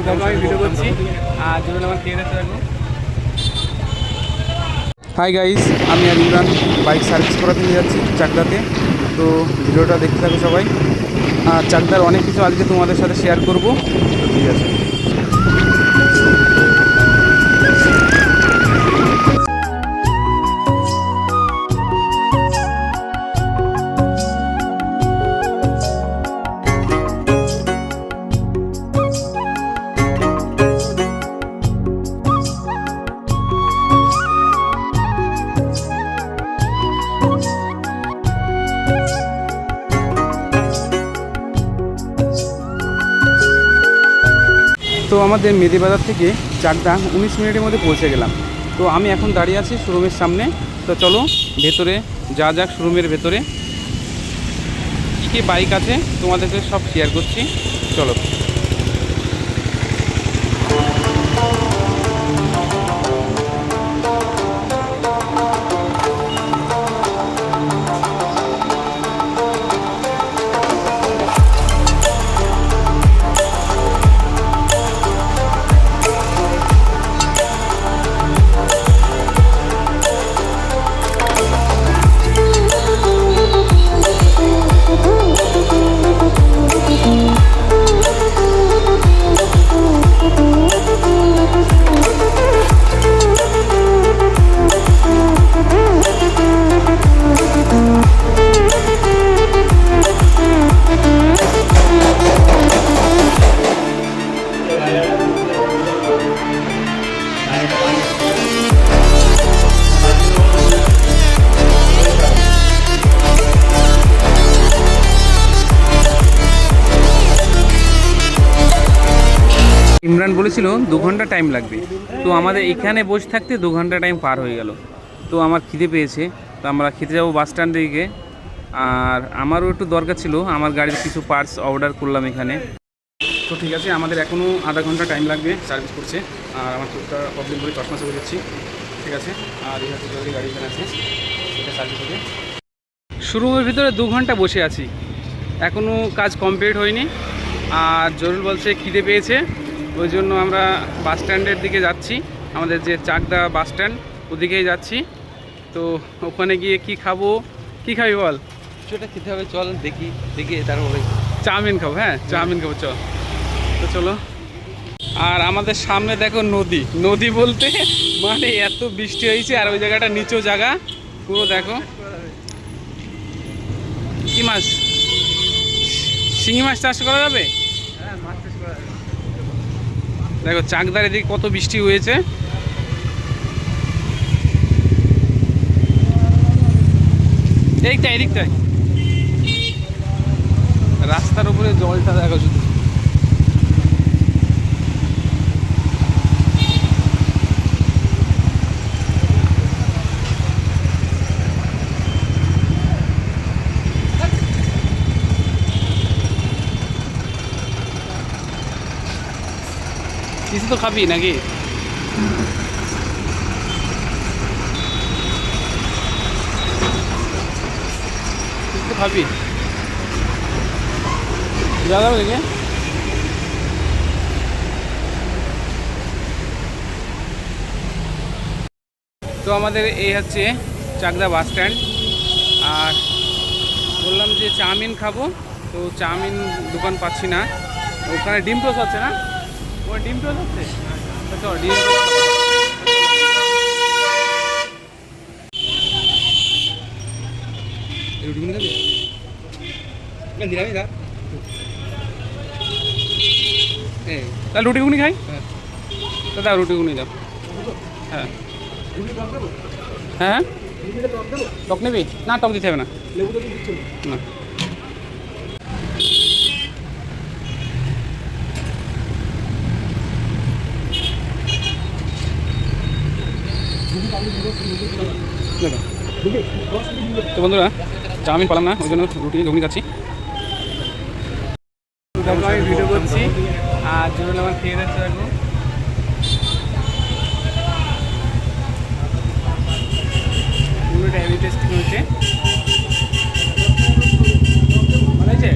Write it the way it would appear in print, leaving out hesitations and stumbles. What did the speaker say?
আমি ভিডিও করছি আর জন্য আমার খেয়ে দেখতে থাকবো। হাই গাইস, আমি আর ইমরান বাইক সার্ভিস করাতে নিয়ে যাচ্ছি চাকদাতে। তো ভিডিওটা দেখতে থাকো সবাই। আর চাকদার অনেক কিছু আজকে তোমাদের সাথে শেয়ার করব। তো ঠিক আছে। তো আমাদের মেদিবাজার থেকে চাকদা 19 মিনিটের মধ্যে পৌঁছে গেলাম। তো আমি এখন দাঁড়িয়ে আছি শোরুমের সামনে। তো চলো ভেতরে যা যাক। শোরুমের ভেতরে কী কী বাইক আছে তোমাদেরকে সব শেয়ার করছি, চলো। ইমরান বলেছিল 2 ঘন্টা টাইম লাগবে। তো আমাদের এখানে বসে থাকতে 2 ঘন্টা টাইম পার হয়ে গেল। তো আমার খিদে পেয়েছে, তো আমরা খেতে যাবো বাস স্ট্যান্ড দিকে। আর আমারও একটু দরকার ছিল, আমার গাড়ির কিছু পার্টস অর্ডার করলাম এখানে। তো ঠিক আছে, আমাদের এখনও আধা ঘন্টা টাইম লাগবে সার্ভিস করছে। আর আমার চোখটা প্রবলেম করে চশমা চলে যাচ্ছি, ঠিক আছে। আর এই হচ্ছে জলদি গাড়ি এখানে আছে, এটা সার্ভিস হবে। শোরুমের ভিতরে 2 ঘন্টা বসে আছি, এখনও কাজ কমপ্লিট হয়নি। আর জরুল বলছে খিদে পেয়েছে, ওই জন্য আমরা বাস স্ট্যান্ডের দিকে যাচ্ছি। আমাদের যে চাকদা বাস স্ট্যান্ড ওদিকেই যাচ্ছি। তো ওখানে গিয়ে কি খাবো, কি খাবি বল? কিছুটা খেতে হবে, চল দেখি দেখি তারপরে চাউমিন খাবো। হ্যাঁ চাউমিন খাবো, চল। তো চলো। আর আমাদের সামনে দেখো নদী, নদী বলতে মানে এত বৃষ্টি হয়েছে। আর ওই জায়গাটা নিচু জায়গা পুরো, দেখো কি মাছ, শিঙি মাছ চাষ করা যাবে। দেখো চাকদার এদিকে কত বৃষ্টি হয়েছে। এইটা এদিকটায় রাস্তার উপরে জলটা দেখো শুধু। কিছু তো খাবি নাকি? কিছু তো খাবি, যাওয়া যাবে দেখে। তো আমাদের এই হচ্ছে চাকদা বাস স্ট্যান্ড। আর বললাম যে চাউমিন খাবো, তো চাউমিন দোকান পাচ্ছি না। ওখানে ডিম টোস্ট হচ্ছে না, ওখানে ডিম টোস্ট হচ্ছে। চল ডিম রুটি খাবি, তাহলে রুটি ঘুগনি খাই। তো দাও রুটি ঘুগনি দাও। হ্যাঁ হ্যাঁ টক নেবি না? টক দিতে হবে না, না। তো বন্ধুরা চাউমিন পেলাম না, ওই জন্য রুটি ঘুগনি খাচ্ছি। আমি ভিডিও করছি আর জন্য আমার খেয়ে যাচ্ছে এখন। পুরোটা হেভি টেস্টিং হয়েছে, ভালো হয়েছে।